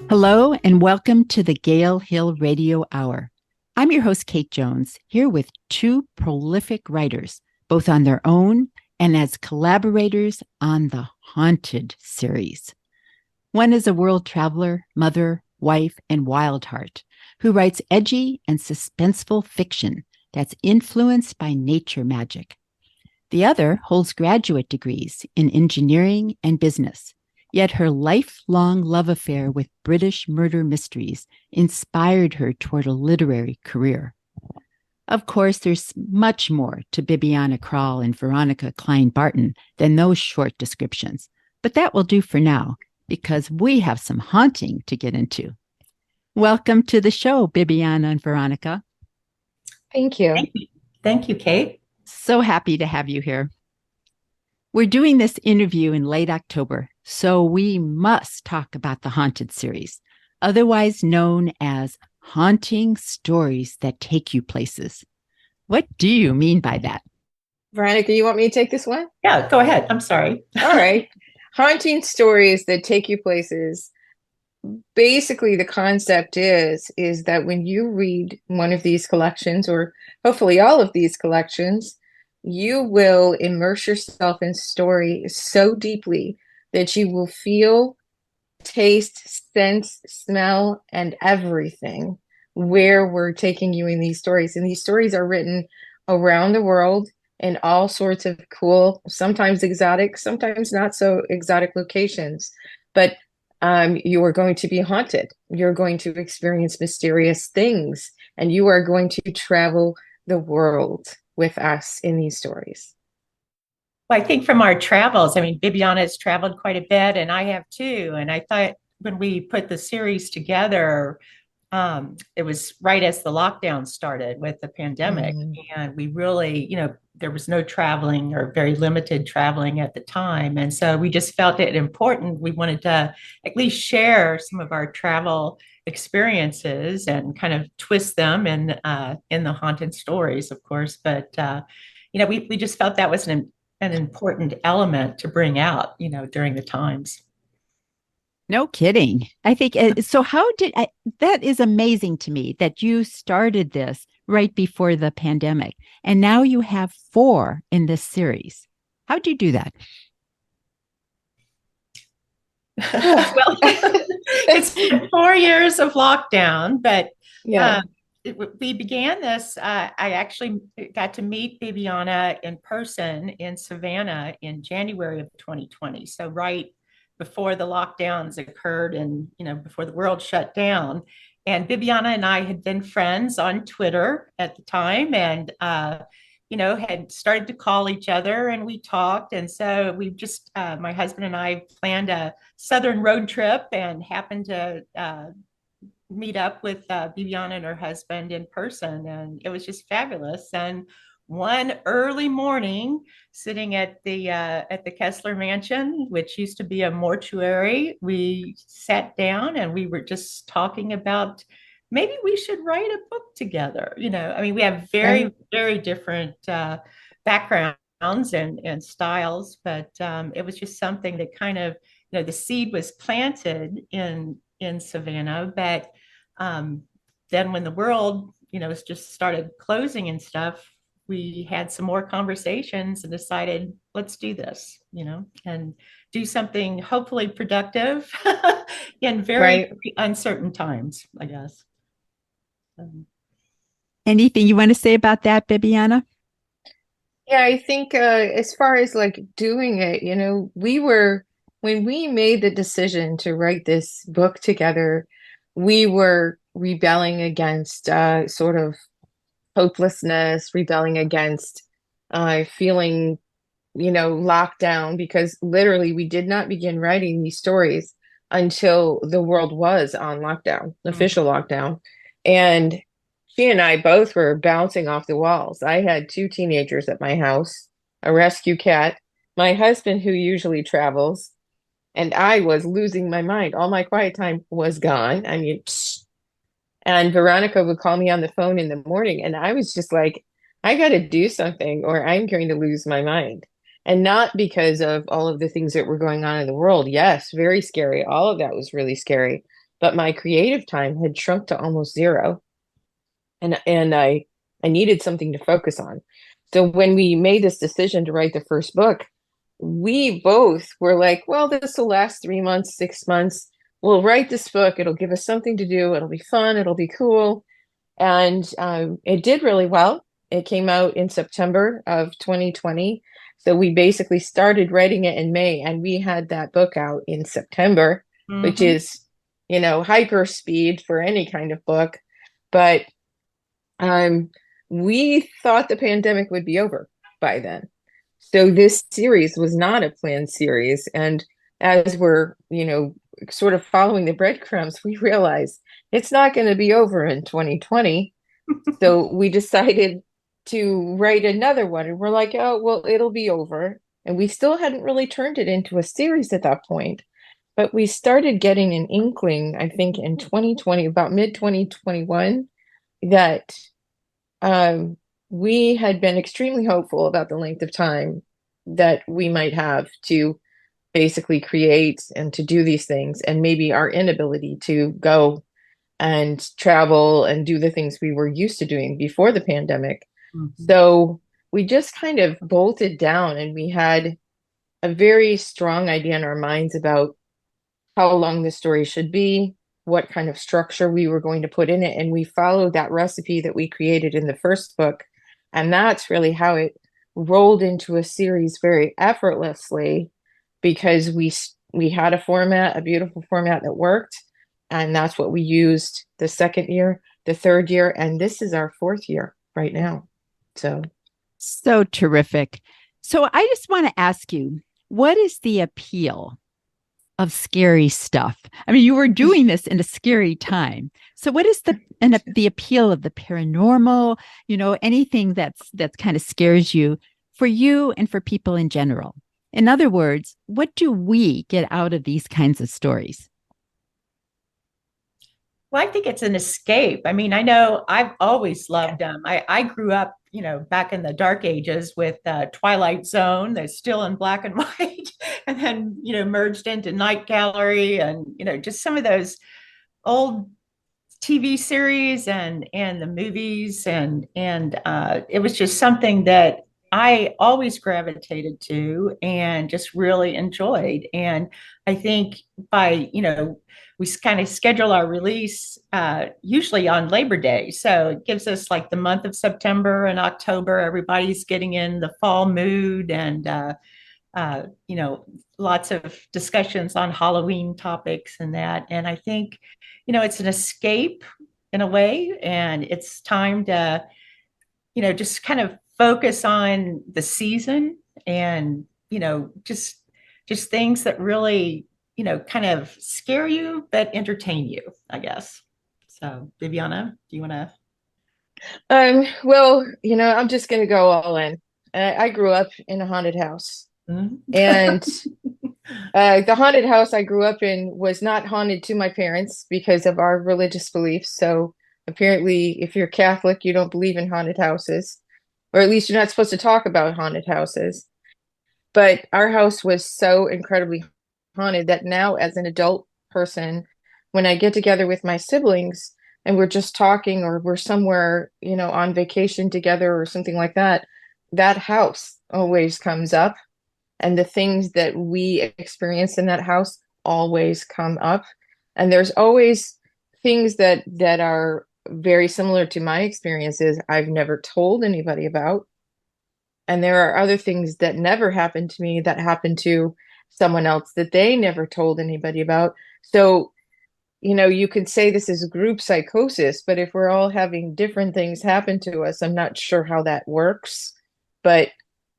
Hello, and welcome to the Gale Hill Radio Hour. I'm your host, Kate Jones, here with two prolific writers, both on their own and as collaborators on the Haunted series. One is a world traveler, mother, wife, and wild heart who writes edgy and suspenseful fiction that's influenced by nature magic. The other holds graduate degrees in engineering and business. Yet her lifelong love affair with British murder mysteries inspired her toward a literary career. Of course, there's much more to Bibiana Krall and Veronica Cline Barton than those short descriptions, but that will do for now because we have some haunting to get into. Welcome to the show, Bibiana and Veronica. Thank you. Thank you, Kate. So happy to have you here. We're doing this interview in late October, so we must talk about the Haunted series, otherwise known as Haunting Stories That Take You Places. What do you mean by that? Veronica, you want me to take this one? Yeah, go ahead. I'm sorry. All right. Haunting Stories That Take You Places. Basically, the concept is that when you read one of these collections, or hopefully all of these collections, you will immerse yourself in story so deeply that you will feel, taste, sense, smell, and everything where we're taking you in these stories. And these stories are written around the world in all sorts of cool, sometimes exotic, sometimes not so exotic locations. But you are going to be haunted. You're going to experience mysterious things, and you are going to travel the world with us in these stories. Well, I think from our travels, Bibiana has traveled quite a bit, and I have too. And I thought when we put the series together, it was right as the lockdown started with the pandemic. And we really, there was no traveling or very limited traveling at the time. And so we just felt it important. We wanted to at least share some of our travel experiences and kind of twist them in the haunted stories, of course. But we just felt that was an important element to bring out, during the times. No kidding. I think so. That is amazing to me that you started this right before the pandemic, and now you have 4 in this series. How'd you do that? Well, it's been 4 years of lockdown, but Yeah. We began this. I actually got to meet Bibiana in person in Savannah in January of 2020. So right before the lockdowns occurred and, before the world shut down. And Bibiana and I had been friends on Twitter at the time and, had started to call each other and we talked. And so we just, my husband and I planned a Southern road trip and happened to meet up with Bibiana and her husband in person. And it was just fabulous. And one early morning, sitting at the Kessler Mansion, which used to be a mortuary, we sat down and we were just talking about maybe we should write a book together. We have very, very different backgrounds and styles, but it was just something that kind of, the seed was planted in Savannah, but then when the world, just started closing and stuff, we had some more conversations and decided, let's do this, and do something hopefully productive in very uncertain times, I guess. Anything you want to say about that, Bibiana? Yeah, I think as far as like doing it, when we made the decision to write this book together, we were rebelling against sort of hopelessness, rebelling against feeling, locked down, because literally we did not begin writing these stories until the world was on lockdown, official lockdown. And she and I both were bouncing off the walls. I had 2 teenagers at my house, a rescue cat, my husband who usually travels, and I was losing my mind. All my quiet time was gone. And Veronica would call me on the phone in the morning, and I was just like, I got to do something or I'm going to lose my mind. And not because of all of the things that were going on in the world. Yes, very scary. All of that was really scary. but my creative time had shrunk to almost zero. And I needed something to focus on. So when we made this decision to write the first book, we both were like, well, this will last 3 months, 6 months. We'll write this book. It'll give us something to do. It'll be fun. It'll be cool. And it did really well. It came out in September of 2020. So we basically started writing it in May, and we had that book out in September, which is, hyper speed for any kind of book. But we thought the pandemic would be over by then. So this series was not a planned series. And as we're, sort of following the breadcrumbs, we realized it's not going to be over in 2020. So we decided to write another one. And we're like, oh, well, it'll be over. And we still hadn't really turned it into a series at that point. But we started getting an inkling, I think, in 2020, about mid-2021, that we had been extremely hopeful about the length of time that we might have to basically create and to do these things, and maybe our inability to go and travel and do the things we were used to doing before the pandemic. So we just kind of bolted down, and we had a very strong idea in our minds about how long the story should be, what kind of structure we were going to put in it. And we followed that recipe that we created in the first book. And that's really how it rolled into a series very effortlessly, because we had a format, a beautiful format that worked. And that's what we used the second year, the third year, and this is our fourth year right now. So terrific. So I just want to ask you, what is the appeal of scary stuff? I mean, you were doing this in a scary time. So what is the appeal of the paranormal, anything that's kind of scares you for you and for people in general? In other words, what do we get out of these kinds of stories? Well, I think it's an escape. I mean, I know I've always loved them. I grew up, back in the dark ages with Twilight Zone, that's still in black and white, and then, merged into Night Gallery and, just some of those old TV series and the movies. And it was just something that I always gravitated to and just really enjoyed. And I think by, we kind of schedule our release usually on Labor Day. So it gives us like the month of September and October. Everybody's getting in the fall mood, and, lots of discussions on Halloween topics and that. And I think, it's an escape in a way, and it's time to, just kind of focus on the season and, just things that really, kind of scare you, but entertain you, I guess. So, Bibiana, do you want to? Well, I'm just going to go all in. I grew up in a haunted house. And the haunted house I grew up in was not haunted to my parents because of our religious beliefs. So apparently, if you're Catholic, you don't believe in haunted houses, or at least you're not supposed to talk about haunted houses. But our house was so incredibly haunted that now, as an adult person, when I get together with my siblings and we're just talking, or we're somewhere, on vacation together or something like that, that house always comes up. And the things that we experience in that house always come up. And there's always things that are very similar to my experiences I've never told anybody about. And there are other things that never happened to me that happened to someone else that they never told anybody about. So, you could say this is group psychosis, but if we're all having different things happen to us, I'm not sure how that works. But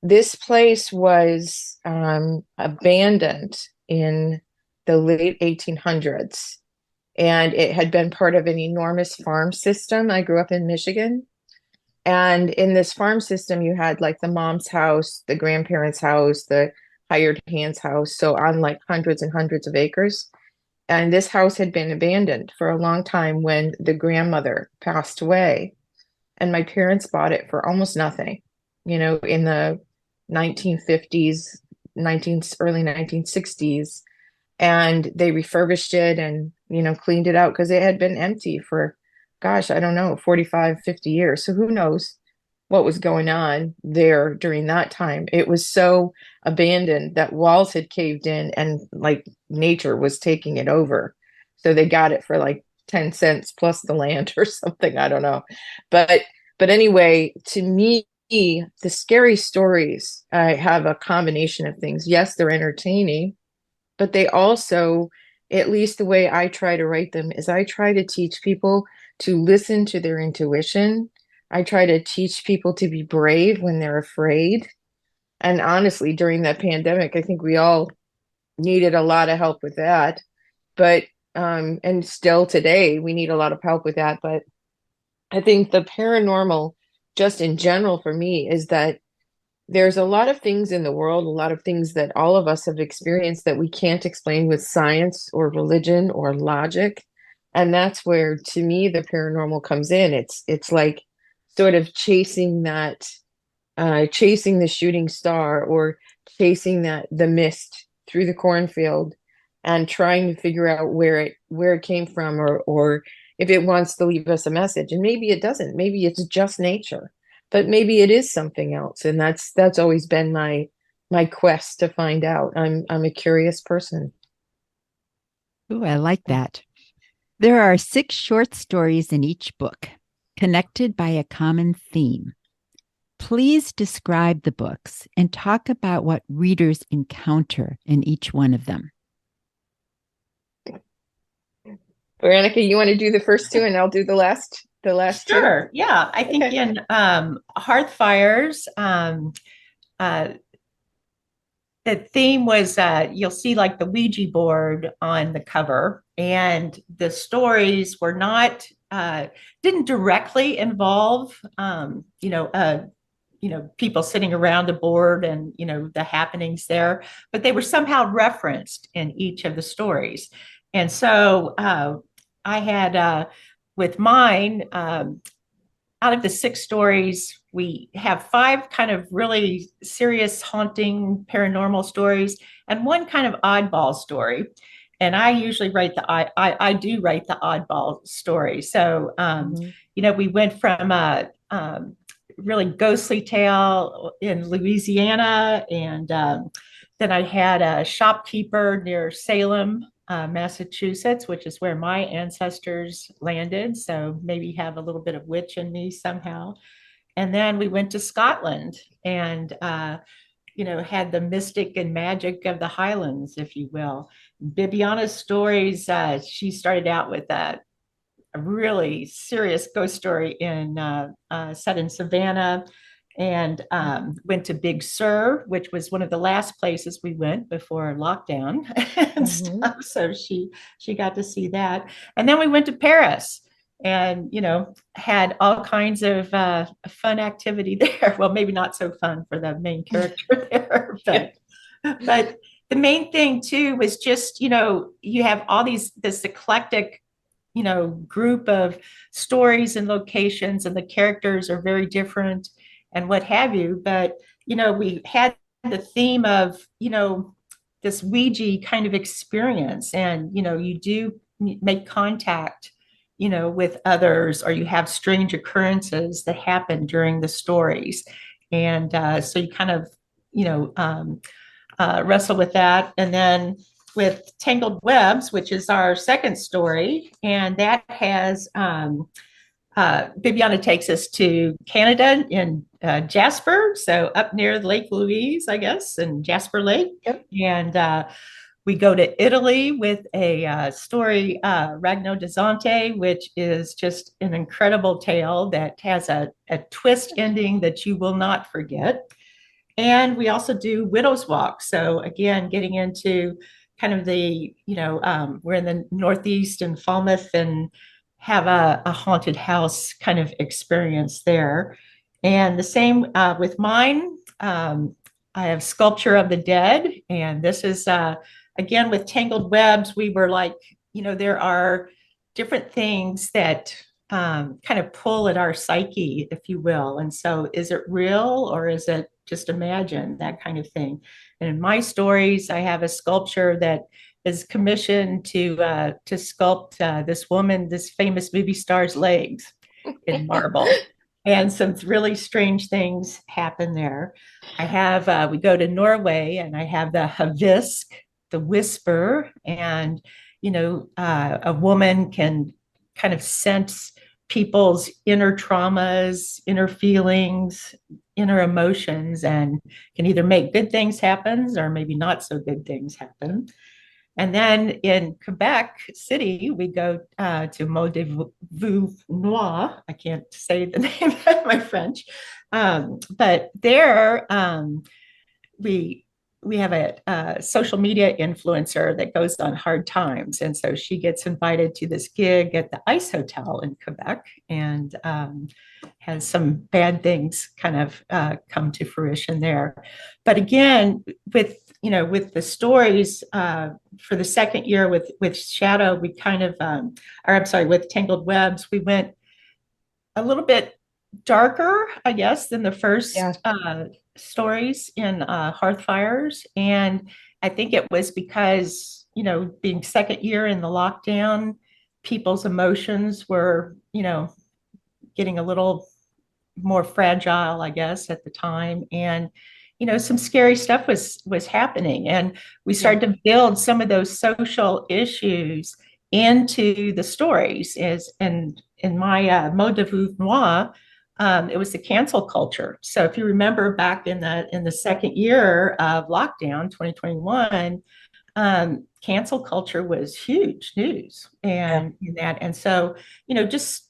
this place was abandoned in the late 1800s, and it had been part of an enormous farm system. I grew up in Michigan, and in this farm system, you had like the mom's house, the grandparents' house, the hired hand's house, so on like hundreds and hundreds of acres. And this house had been abandoned for a long time when the grandmother passed away, and my parents bought it for almost nothing, in the 1950s, early 1960s, and they refurbished it, and cleaned it out because it had been empty for, gosh, I don't know, 45, 50 years. So who knows what was going on there during that time. It was so abandoned that walls had caved in and like nature was taking it over. So they got it for like 10 cents plus the land or something. I don't know. But anyway, to me, the scary stories, I have a combination of things. Yes, they're entertaining, but they also, at least the way I try to write them, is I try to teach people to listen to their intuition. I try to teach people to be brave when they're afraid. And honestly, during that pandemic, I think we all needed a lot of help with that. But and still today, we need a lot of help with that. But I think the paranormal, just in general for me, is that there's a lot of things in the world, a lot of things that all of us have experienced that we can't explain with science or religion or logic. And that's where, to me, the paranormal comes in. It's like sort of chasing the shooting star, or chasing the mist through the cornfield, and trying to figure out where it came from, or if it wants to leave us a message. And maybe it doesn't. Maybe it's just nature, but maybe it is something else. And that's always been my quest to find out. I'm a curious person. Ooh, I like that. There are 6 short stories in each book, connected by a common theme. Please describe the books and talk about what readers encounter in each one of them. Veronica, you want to do the first 2 and I'll do the last Sure. 2? Yeah. I think in Hearth Fires, the theme was you'll see like the Ouija board on the cover, and the stories were not didn't directly involve people sitting around a board and the happenings there, but they were somehow referenced in each of the stories. And so I had with mine, out of the 6 stories, we have 5 kind of really serious, haunting, paranormal stories, and 1 kind of oddball story. And I usually write I do write the oddball story. So, we went from a really ghostly tale in Louisiana, and then I had a shopkeeper near Salem, Massachusetts, which is where my ancestors landed. So maybe have a little bit of witch in me somehow. And then we went to Scotland and, had the mystic and magic of the Highlands, if you will. Bibiana's stories, she started out with a really serious ghost story set in Savannah, and went to Big Sur, which was one of the last places we went before lockdown and stuff. So she got to see that. And then we went to Paris and, had all kinds of fun activity there. Well, maybe not so fun for the main character there, but the main thing too was just, you have all this eclectic group of stories and locations, and the characters are very different and what have you. But, we had the theme of, this Ouija kind of experience, and, you do make contact, with others, or you have strange occurrences that happen during the stories. And so you kind of, wrestle with that. And then with Tangled Webs, which is our second story, and that has Bibiana takes us to Canada in Jasper, so up near Lake Louise, I guess, and Jasper Lake. Yep. And we go to Italy with a story, Ragno Dezante, which is just an incredible tale that has a twist ending that you will not forget. And we also do Widow's Walk. So again, getting into kind of the, we're in the Northeast in Falmouth, and have a haunted house kind of experience there. And the same with mine. I have Sculpture of the Dead. And this is, again, with Tangled Webs, we were like, there are different things that kind of pull at our psyche, if you will. And so is it real or is it just imagined, that kind of thing? And in my stories, I have a sculpture that is commissioned to sculpt this woman, this famous movie star's legs in marble. And some really strange things happen there. I have, we go to Norway and I have the Havisk, the whisper, and, a woman can kind of sense people's inner traumas, inner feelings, inner emotions, and can either make good things happen or maybe not so good things happen. And then in Quebec City, we go to Mot de Vue Noir. I can't say the name of my French, but there we we have a social media influencer that goes on hard times, and so she gets invited to this gig at the Ice Hotel in Quebec, and has some bad things kind of come to fruition there. But again, with the stories for the second year with Shadow, we kind of, or I'm sorry, with Tangled Webs, we went a little bit darker, I guess, than the first stories in Hearth Fires. And I think it was because, being second year in the lockdown, people's emotions were, getting a little more fragile, I guess, at the time. And, some scary stuff was happening. And we started to build some of those social issues into the stories. And in my mot de vue noir, it was the cancel culture. So if you remember back in the second year of lockdown, 2021, cancel culture was huge news, and so just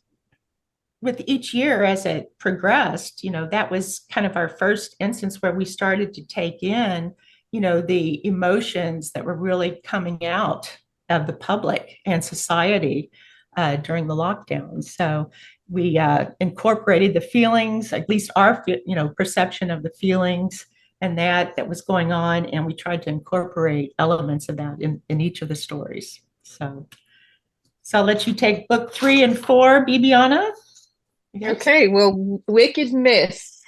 with each year as it progressed, that was kind of our first instance where we started to take in, the emotions that were really coming out of the public and society during the lockdown. So we incorporated the feelings, at least our, perception of the feelings and that was going on. And we tried to incorporate elements of that in each of the stories. So I'll let you take book 3 and 4, Bibiana. Okay, well, Wicked Mist.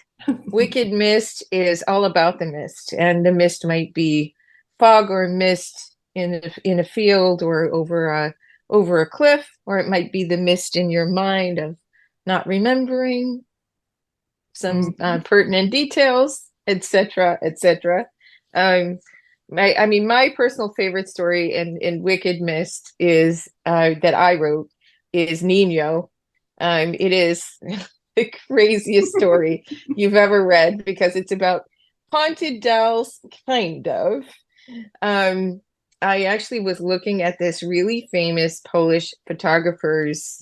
Wicked Mist is all about the mist, and the mist might be fog or mist in a field or over a cliff, or it might be the mist in your mind of not remembering some pertinent details, etc., etc. My personal favorite story in Wicked Mist is that I wrote is Nino. It is the craziest story you've ever read because it's about haunted dolls, kind of. I actually was looking at this really famous Polish photographer's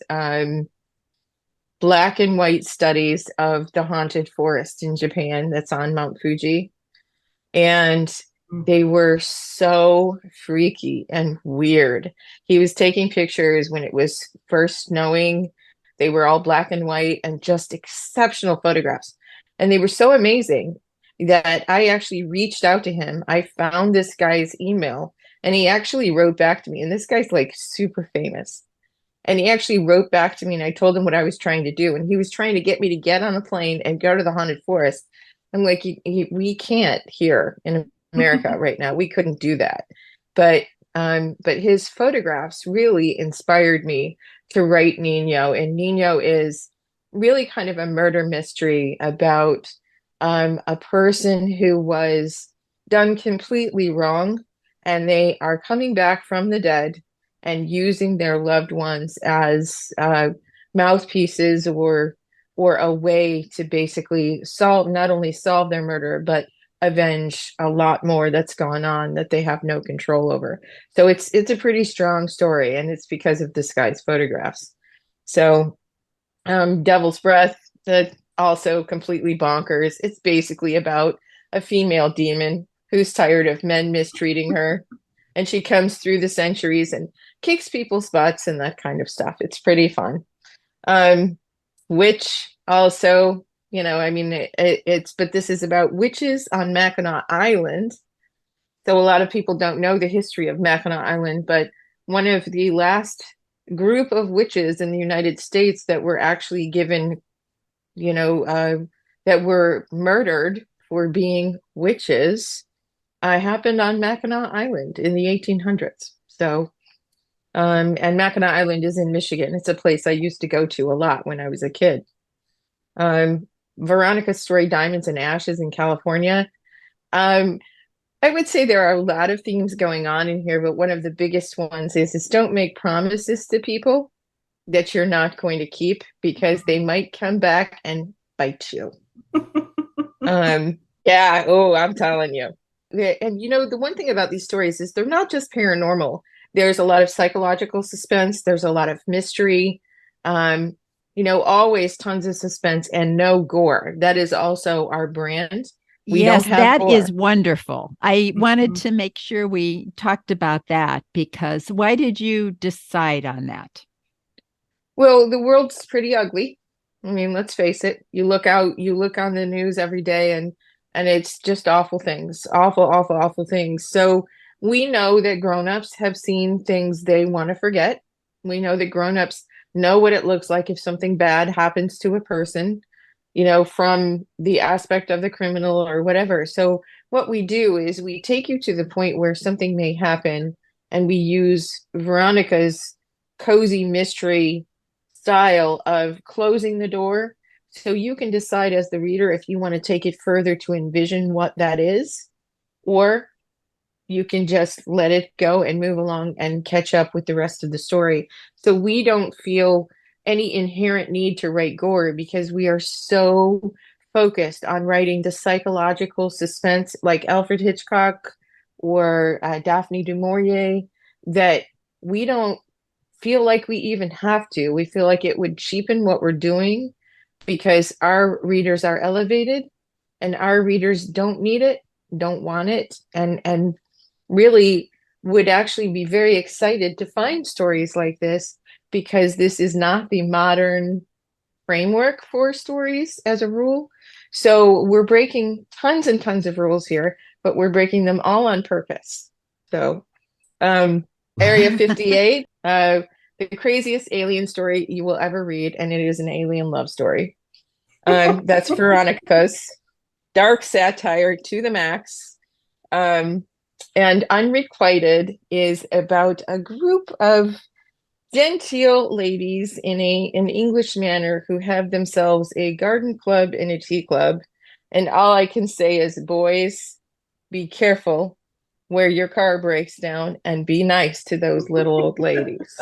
black and white studies of the haunted forest in Japan that's on Mount Fuji. And they were so freaky and weird. He was taking pictures when it was first snowing. They were all black and white and just exceptional photographs. And they were so amazing that I actually reached out to him. I found this guy's email and he actually wrote back to me. And this guy's like super famous. And he actually wrote back to me and I told him what I was trying to do. And he was trying to get me to get on a plane and go to the haunted forest. I'm like, we can't here in America right now. We couldn't do that. But his photographs really inspired me to write Nino. And Nino is really kind of a murder mystery about a person who was done completely wrong, and they are coming back from the dead and using their loved ones as mouthpieces or a way to basically not only solve their murder, but avenge a lot more that's gone on that they have no control over. So it's a pretty strong story, and it's because of this guy's photographs. So Devil's Breath, that also completely bonkers. It's basically about a female demon who's tired of men mistreating her, and she comes through the centuries and kicks people's butts and that kind of stuff. It's pretty fun. Witch also, but this is about witches on Mackinac Island. So a lot of people don't know the history of Mackinac Island, but one of the last group of witches in the United States that were actually given, that were murdered for being witches happened on Mackinac Island in the 1800s. So, and Mackinac Island is in Michigan. It's a place I used to go to a lot when I was a kid. Um, Veronica's story, Diamonds and Ashes in California. Um, I would say there are a lot of themes going on in here, but one of the biggest ones is don't make promises to people that you're not going to keep because they might come back and bite you. Yeah, oh, I'm telling you. And the one thing about these stories is they're not just paranormal. There's a lot of psychological suspense, there's a lot of mystery. Always tons of suspense and no gore. That is also our brand. We Yes, don't have that gore. is wonderful. I wanted to make sure we talked about that because why did you decide on that? Well, the world's pretty ugly. I mean, let's face it. You look out, you look on the news every day and it's just awful things. Awful, awful, awful things. So we know that grown-ups have seen things they want to forget. We know that grown-ups know what it looks like if something bad happens to a person, from the aspect of the criminal or whatever. So what we do is we take you to the point where something may happen and we use Veronica's cozy mystery style of closing the door so you can decide as the reader if you want to take it further to envision what that is, or you can just let it go and move along and catch up with the rest of the story. So we don't feel any inherent need to write gore because we are so focused on writing the psychological suspense like Alfred Hitchcock or Daphne du Maurier that we don't feel like we even have to. We feel like it would cheapen what we're doing because our readers are elevated and our readers don't need it, don't want it, and really would actually be very excited to find stories like this because this is not the modern framework for stories as a rule. So we're breaking tons and tons of rules here, but we're breaking them all on purpose. So Area 58, the craziest alien story you will ever read, and it is an alien love story. That's Veronica's dark satire to the max. And Unrequited is about a group of genteel ladies in an English manor who have themselves a garden club and a tea club. And all I can say is, boys, be careful where your car breaks down and be nice to those little old ladies.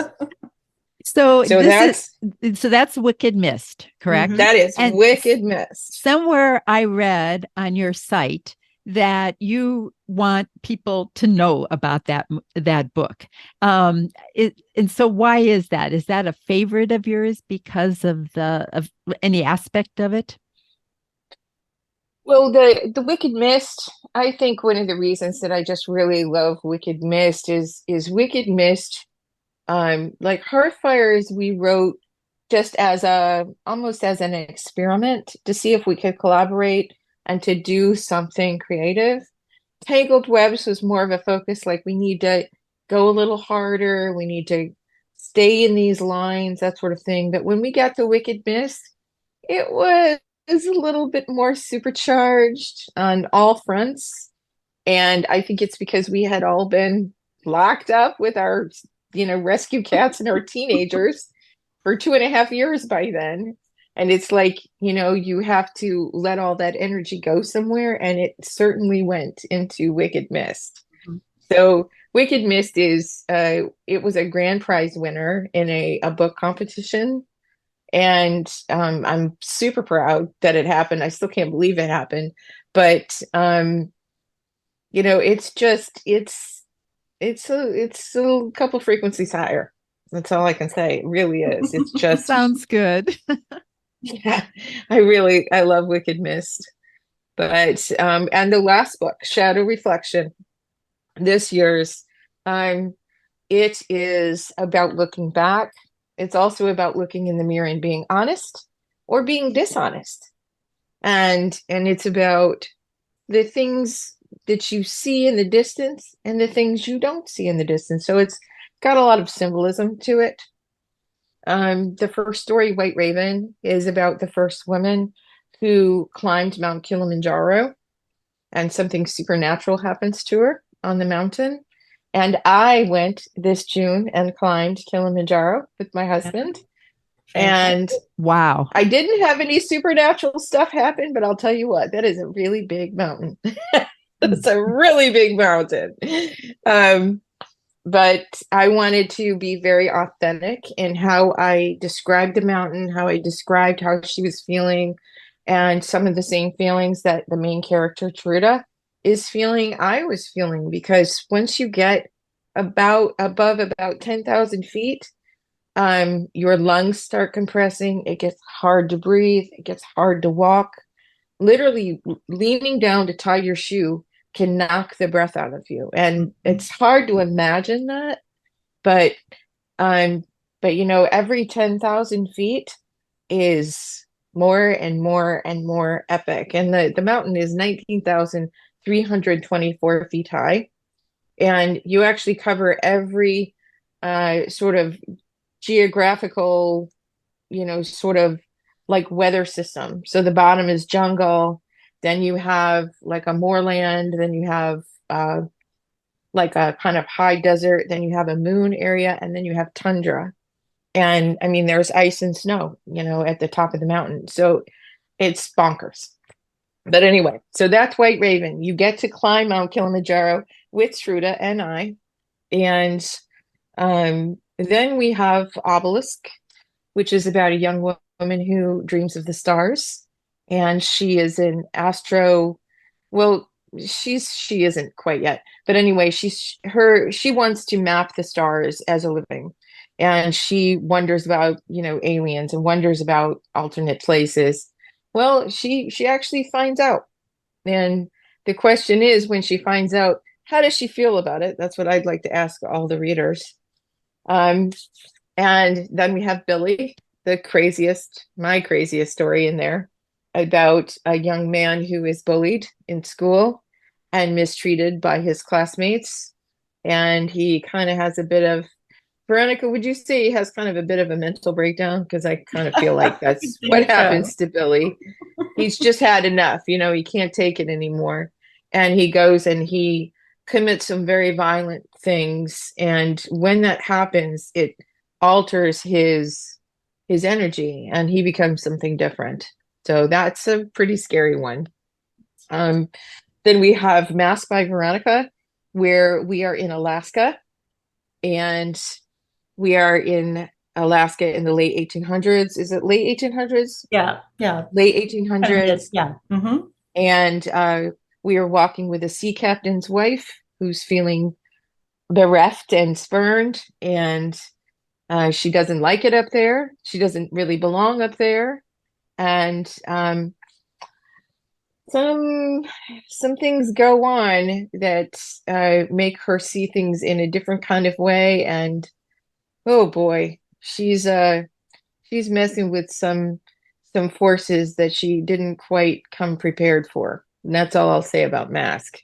So that's Wicked Mist, correct? That is And Wicked Mist. Somewhere I read on your site that you want people to know about that book. And so why is that? Is that a favorite of yours because of any aspect of it? Well, the Wicked Mist, I think one of the reasons that I just really love Wicked Mist is Wicked Mist, like Hearth Fires, we wrote just as almost as an experiment to see if we could collaborate and to do something creative. Tangled Webs was more of a focus, like we need to go a little harder, we need to stay in these lines, that sort of thing. But when we got to Wicked Mist, it was a little bit more supercharged on all fronts. And I think it's because we had all been locked up with our, rescue cats and our teenagers for 2.5 years by then. And it's like, you have to let all that energy go somewhere. And it certainly went into Wicked Mist. Mm-hmm. So Wicked Mist is, it was a grand prize winner in a book competition. And I'm super proud that it happened. I still can't believe it happened. But, it's a couple frequencies higher. That's all I can say. It really is. It's just sounds good. Yeah, I love Wicked Mist. But and the last book, Shadow Reflection, this year's, it is about looking back. It's also about looking in the mirror and being honest or being dishonest. And it's about the things that you see in the distance and the things you don't see in the distance. So it's got a lot of symbolism to it. The first story, White Raven, is about the first woman who climbed Mount Kilimanjaro. and something supernatural happens to her on the mountain. And I went this June and climbed Kilimanjaro with my husband. And wow, I didn't have any supernatural stuff happen, but I'll tell you what, that is a really big mountain. It's a really big mountain. But I wanted to be very authentic in how I described the mountain, how I described how she was feeling, and some of the same feelings that the main character, Truda, is feeling, I was feeling, because once you get above about 10,000 feet, your lungs start compressing. It gets hard to breathe. It gets hard to walk. Literally leaning down to tie your shoe can knock the breath out of you. And it's hard to imagine that, but every 10,000 feet is more and more and more epic. And the mountain is 19,324 feet high. And you actually cover every sort of geographical, sort of like weather system. So the bottom is jungle, then you have like a moorland, then you have like a kind of high desert, then you have a moon area, and then you have tundra. And I mean, there's ice and snow, at the top of the mountain. So it's bonkers. But anyway, so that's White Raven. You get to climb Mount Kilimanjaro with Truda and I. And then we have Obelisk, which is about a young woman who dreams of the stars. And she is an well, she isn't quite yet. But anyway, she wants to map the stars as a living. And she wonders about, aliens and wonders about alternate places. Well, she actually finds out. And the question is, when she finds out, how does she feel about it? That's what I'd like to ask all the readers. And then we have Billy, my craziest story in there, about a young man who is bullied in school and mistreated by his classmates. And he kind of has a bit of, Veronica, would you say he has kind of a bit of a mental breakdown? Because I kind of feel like that's what happens to Billy. He's just had enough, he can't take it anymore. And he goes and he commits some very violent things. And when that happens, it alters his energy and he becomes something different. So that's a pretty scary one. Then we have Mask by Veronica, where we are in Alaska, and we are in Alaska in the late 1800s. Is it late 1800s? Yeah. Late 1800s. Yeah. Mm-hmm. And we are walking with a sea captain's wife who's feeling bereft and spurned, and she doesn't like it up there. She doesn't really belong up there. And some things go on that make her see things in a different kind of way. And oh boy, she's messing with some forces that she didn't quite come prepared for. And that's all I'll say about Mask.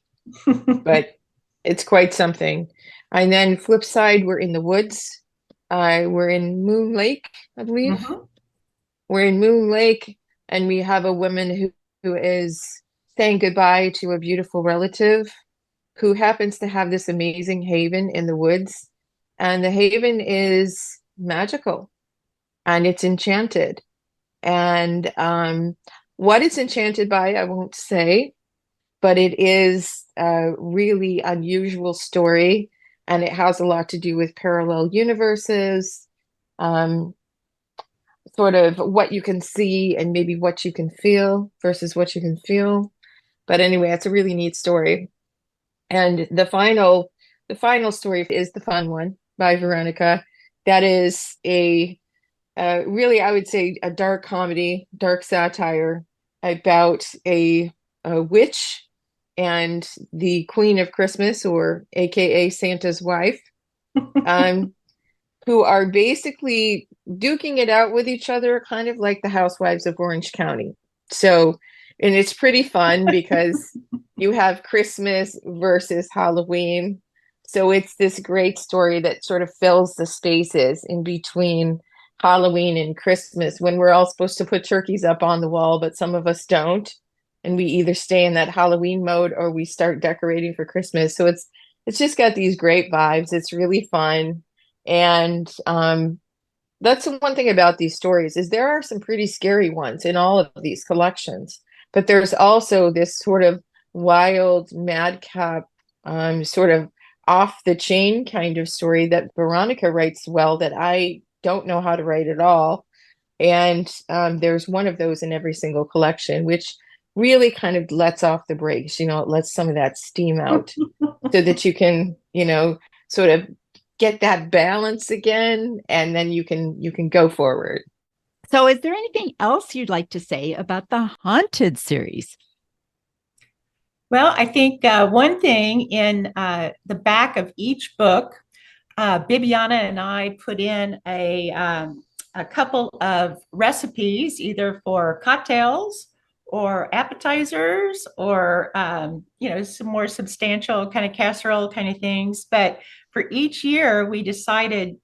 But it's quite something. And then flip side, we're in the woods. We're in Moon Lake, I believe. Mm-hmm. We're in Moon Lake, and we have a woman who is saying goodbye to a beautiful relative who happens to have this amazing haven in the woods. And the haven is magical and it's enchanted. And what it's enchanted by, I won't say, but it is a really unusual story. And it has a lot to do with parallel universes, sort of what you can see and maybe what you can feel versus what you can feel. But anyway, it's a really neat story. And the final story is the fun one by Veronica. That is a really, I would say, a dark comedy, dark satire about a witch and the Queen of Christmas, or AKA Santa's wife, who are basically duking it out with each other, kind of like the Housewives of Orange County. So, and it's pretty fun because you have Christmas versus Halloween. So it's this great story that sort of fills the spaces in between Halloween and Christmas, when we're all supposed to put turkeys up on the wall, but some of us don't. and we either stay in that Halloween mode or we start decorating for Christmas. So it's just got these great vibes. It's really fun. And that's the one thing about these stories is there are some pretty scary ones in all of these collections, but there's also this sort of wild madcap, sort of off the chain kind of story that Veronica writes well that I don't know how to write at all. And there's one of those in every single collection, which really kind of lets off the brakes. It lets some of that steam out so that you can, sort of get that balance again, and then you can go forward. So is there anything else you'd like to say about the Haunted series? Well, I think one thing in the back of each book, Bibiana and I put in a couple of recipes, either for cocktails or appetizers or, some more substantial kind of casserole kind of things. But for each year, we decided,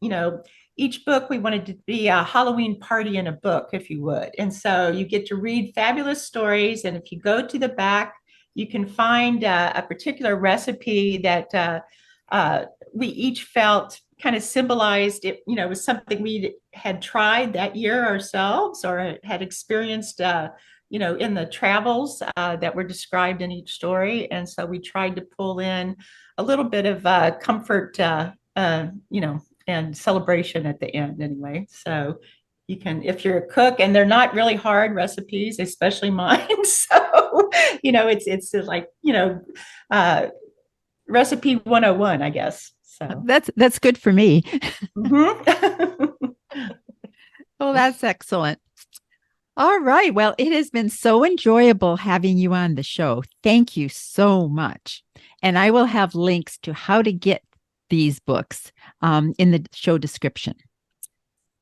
each book we wanted to be a Halloween party in a book, if you would. And so you get to read fabulous stories. And if you go to the back, you can find a particular recipe that we each felt kind of symbolized it, was something we had tried that year ourselves or had experienced, in the travels that were described in each story. And so we tried to pull in a little bit of comfort, and celebration at the end anyway. So you can, if you're a cook, and they're not really hard recipes, especially mine. So, it's like, recipe 101, I guess. So That's good for me. Mhm. Well, that's excellent. All right. Well, it has been so enjoyable having you on the show. Thank you so much. And I will have links to how to get these books in the show description.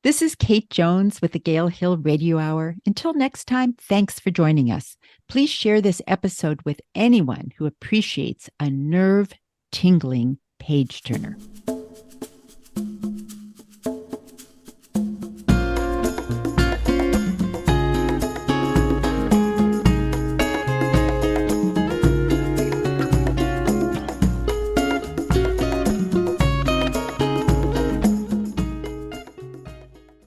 This is Kate Jones with the Gale Hill Radio Hour. Until next time, thanks for joining us. Please share this episode with anyone who appreciates a nerve-tingling page turner.